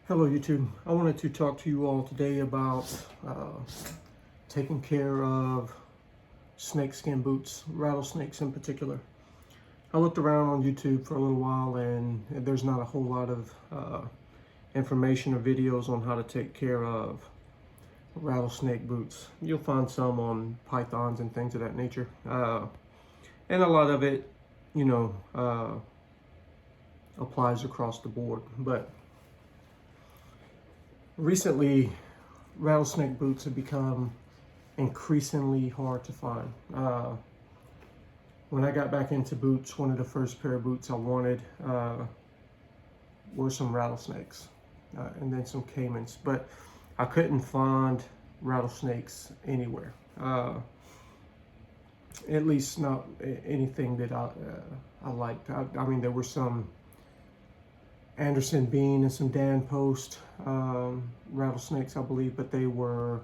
Hello YouTube. I wanted to talk to you all today about taking care of snakeskin boots, rattlesnakes in particular. I looked around on YouTube for a little while and there's not a whole lot of information or videos on how to take care of rattlesnake boots. You'll find some on pythons and things of that nature. And a lot of it, applies across the board. But recently, rattlesnake boots have become increasingly hard to find. When I got back into boots, one of the first pair of boots I wanted were some rattlesnakes and then some caimans, but I couldn't find rattlesnakes anywhere. At least not anything that I liked. I mean, there were some Anderson Bean and some Dan Post rattlesnakes, I believe, but they were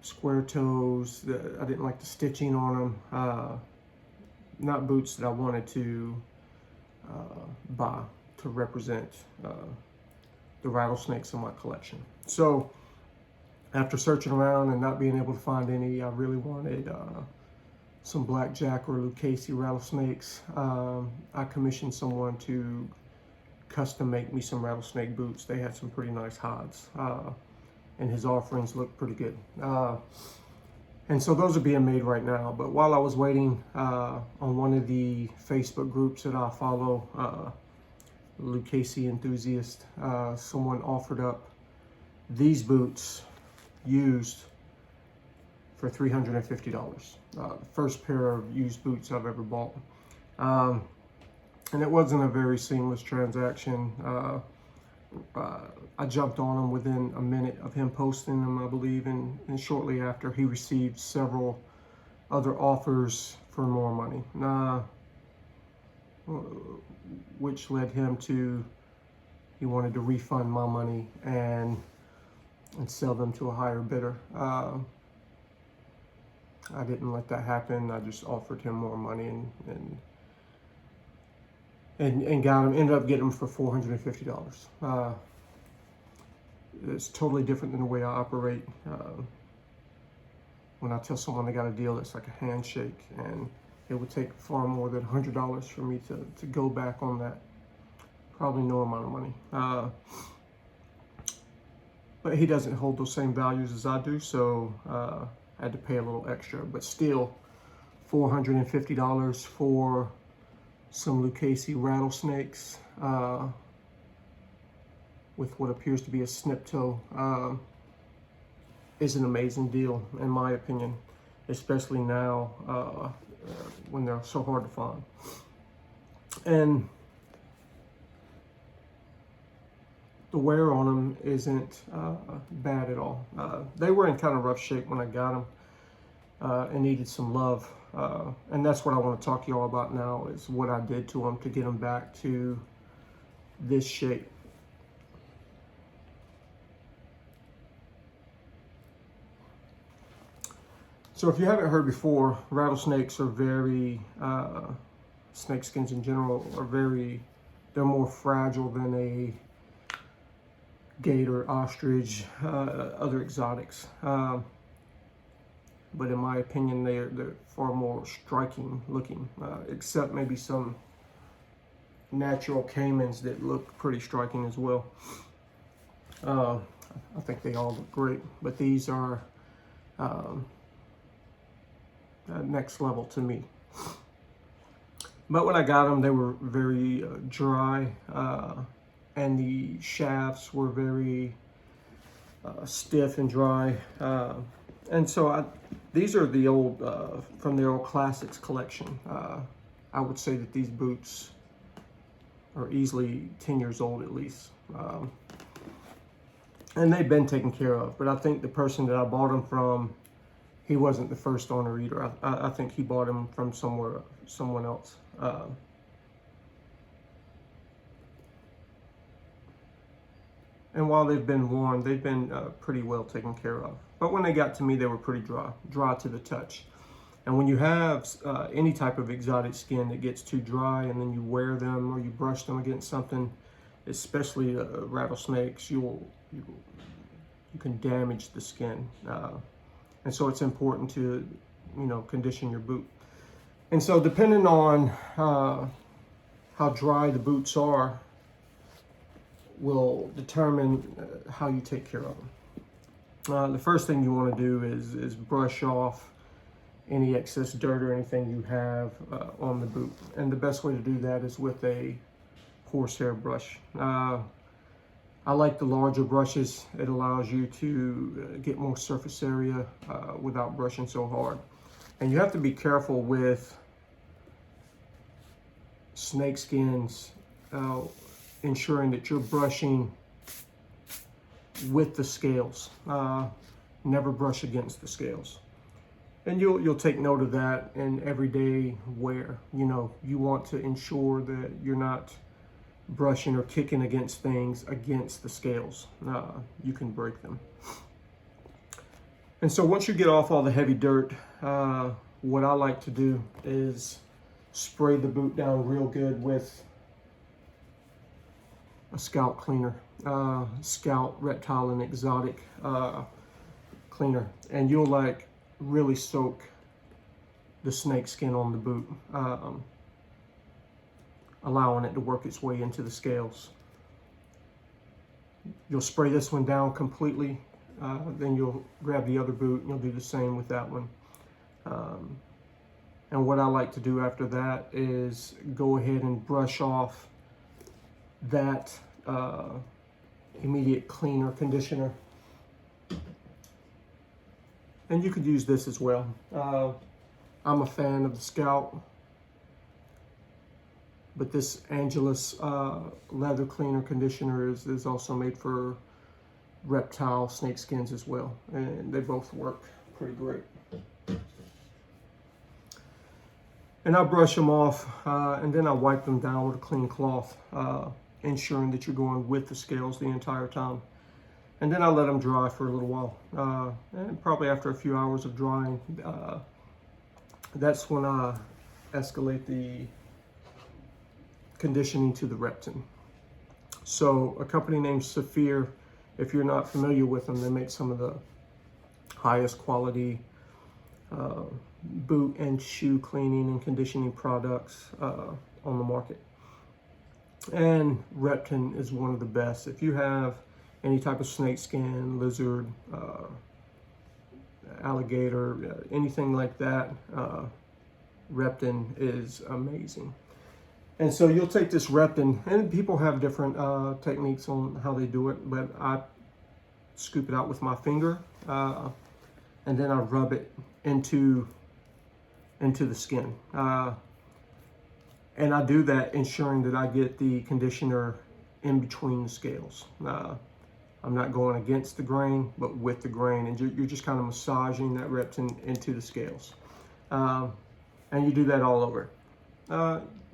square toes. I didn't like the stitching on them. Not boots that I wanted to buy to represent the rattlesnakes in my collection. So after searching around and not being able to find any, I really wanted some blackjack or Lucchese rattlesnakes. I commissioned someone to custom make me some rattlesnake boots. They had some pretty nice hides, and his offerings looked pretty good. And so those are being made right now. But while I was waiting, on one of the Facebook groups that I follow, Lucchese enthusiast, someone offered up these boots used for $350. The first pair of used boots I've ever bought. And it wasn't a very seamless transaction. I jumped on them within a minute of him posting them, I believe, and shortly after he received several other offers for more money, which led him to, he wanted to refund my money and sell them to a higher bidder. I didn't let that happen. I just offered him more money and got him, ended up getting him for $450. It's totally different than the way I operate. When I tell someone they got a deal, it's like a handshake, and it would take far more than $100 for me to go back on that. Probably no amount of money. But he doesn't hold those same values as I do, so I had to pay a little extra. But still, $450 for some Lucchese rattlesnakes with what appears to be a snip toe is an amazing deal, in my opinion, especially now when they're so hard to find. And the wear on them isn't bad at all. They were in kind of rough shape when I got them and needed some love. And that's what I want to talk to y'all about now, is what I did to them to get them back to this shape. So if you haven't heard before, rattlesnakes are very, snakeskins in general are they're more fragile than a gator, ostrich, other exotics. But in my opinion, they're far more striking looking, except maybe some natural caimans that look pretty striking as well. I think they all look great, but these are next level to me. But when I got them, they were very dry, and the shafts were very stiff and dry. And so these are the old, from the old classics collection. I would say that these boots are easily 10 years old at least. And they've been taken care of, but I think the person that I bought them from, he wasn't the first owner either. I think he bought them from someone else. And while they've been worn, they've been pretty well taken care of. But when they got to me, they were pretty dry to the touch. And when you have any type of exotic skin that gets too dry and then you wear them or you brush them against something, especially rattlesnakes, you can damage the skin. And so it's important to, condition your boot. And so depending on how dry the boots are will determine how you take care of them. The first thing you want to do is brush off any excess dirt or anything you have on the boot. And the best way to do that is with a horsehair brush. I like the larger brushes. It allows you to get more surface area without brushing so hard. And you have to be careful with snake skins, ensuring that you're brushing with the scales. Never brush against the scales. And you'll take note of that in everyday wear. You want to ensure that you're not brushing or kicking against things against the scales. You can break them. And so once you get off all the heavy dirt, what I like to do is spray the boot down real good with a scalp cleaner, Scout Reptile and Exotic cleaner. And you'll really soak the snake skin on the boot, allowing it to work its way into the scales. You'll spray this one down completely, then you'll grab the other boot and you'll do the same with that one. And what I like to do after that is go ahead and brush off that immediate cleaner conditioner. And you could use this as well. I'm a fan of the Scout, but this Angelus leather cleaner conditioner is also made for reptile snake skins as well. And they both work pretty great. And I brush them off and then I wipe them down with a clean cloth, ensuring that you're going with the scales the entire time. And then I let them dry for a little while. And probably after a few hours of drying, that's when I escalate the conditioning to the Repton. So a company named Saphir, if you're not familiar with them, they make some of the highest quality boot and shoe cleaning and conditioning products on the market. And Repton is one of the best. If you have any type of snake skin, lizard, alligator, anything like that, Repton is amazing. And so you'll take this Repton, and people have different techniques on how they do it, but I scoop it out with my finger, and then I rub it into the skin. And I do that ensuring that I get the conditioner in between the scales. I'm not going against the grain, but with the grain, and you're just kind of massaging that Repton into the scales. And you do that all over.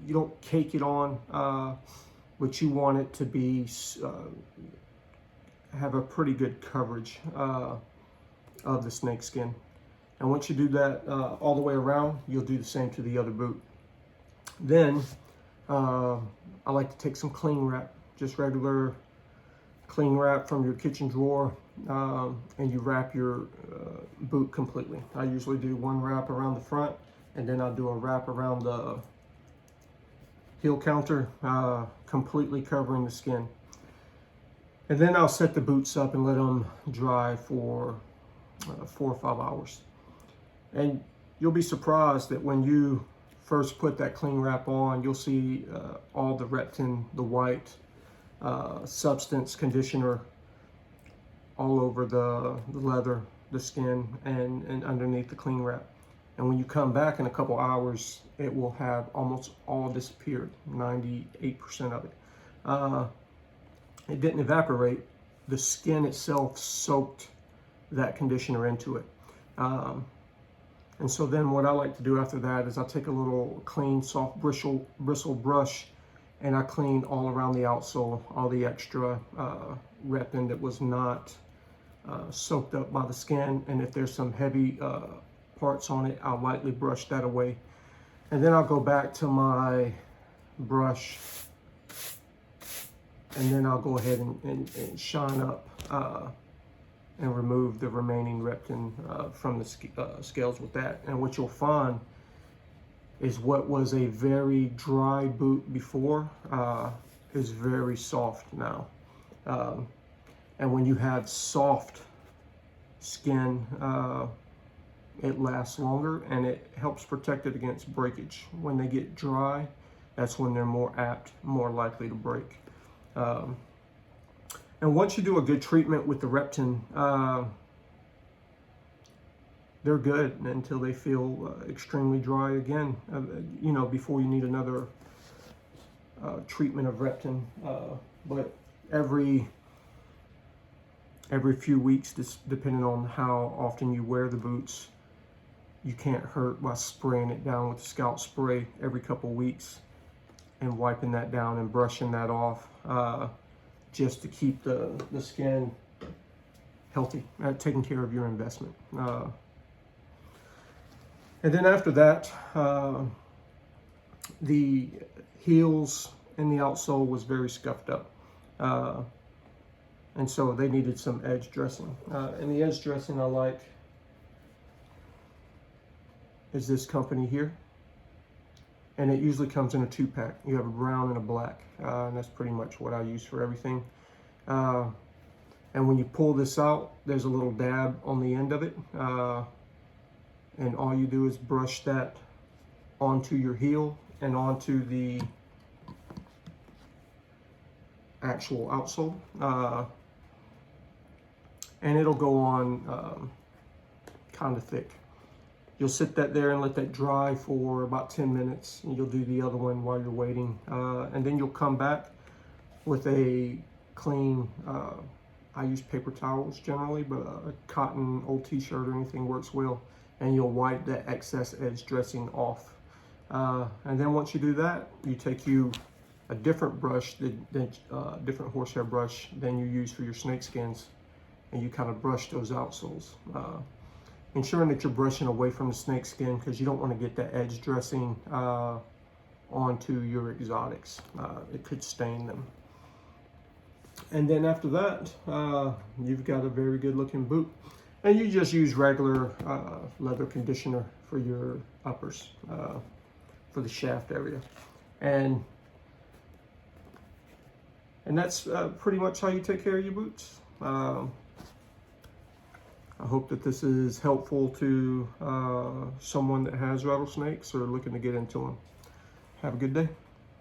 You don't cake it on, but you want it to be have a pretty good coverage of the snake skin. And once you do that all the way around, you'll do the same to the other boot. Then I like to take some cling wrap, just regular cling wrap from your kitchen drawer, and you wrap your boot completely. I usually do one wrap around the front, and then I'll do a wrap around the heel counter, completely covering the skin. And then I'll set the boots up and let them dry for 4 or 5 hours. And you'll be surprised that when you first put that cling wrap on, you'll see all the Repton, the white substance conditioner all over the leather, the skin, and underneath the cling wrap. And when you come back in a couple hours, it will have almost all disappeared, 98% of it. It didn't evaporate. The skin itself soaked that conditioner into it. And so then what I like to do after that is I take a little clean, soft bristle brush, and I clean all around the outsole, all the extra Repton that was not soaked up by the skin. And if there's some heavy parts on it, I'll lightly brush that away. And then I'll go back to my brush, and then I'll go ahead and shine up and remove the remaining reptin from the scales with that. And what you'll find is what was a very dry boot before is very soft now. And when you have soft skin, it lasts longer and it helps protect it against breakage. When they get dry, that's when they're more apt, more likely to break. And once you do a good treatment with the reptin, they're good until they feel extremely dry again, you know, before you need another treatment of reptin. But every few weeks, depending on how often you wear the boots, you can't hurt by spraying it down with the scalp spray every couple weeks and wiping that down and brushing that off, just to keep the skin healthy, taking care of your investment. And then after that, the heels and the outsole was very scuffed up. And so they needed some edge dressing. And the edge dressing I like is this company here. And it usually comes in a 2-pack. You have a brown and a black. And that's pretty much what I use for everything. And when you pull this out, there's a little dab on the end of it. And all you do is brush that onto your heel and onto the actual outsole. And it'll go on kind of thick. You'll sit that there and let that dry for about 10 minutes. And you'll do the other one while you're waiting. And then you'll come back with a clean, I use paper towels generally, but a cotton old t-shirt or anything works well. And you'll wipe that excess edge dressing off. And then once you do that, you take a different brush, different horsehair brush than you use for your snake skins, and you kind of brush those outsoles. Ensuring that you're brushing away from the snake skin, because you don't want to get that edge dressing onto your exotics. It could stain them. And then after that, you've got a very good looking boot. And you just use regular leather conditioner for your uppers, for the shaft area. And that's pretty much how you take care of your boots. I hope that this is helpful to someone that has rattlesnakes or looking to get into them. Have a good day.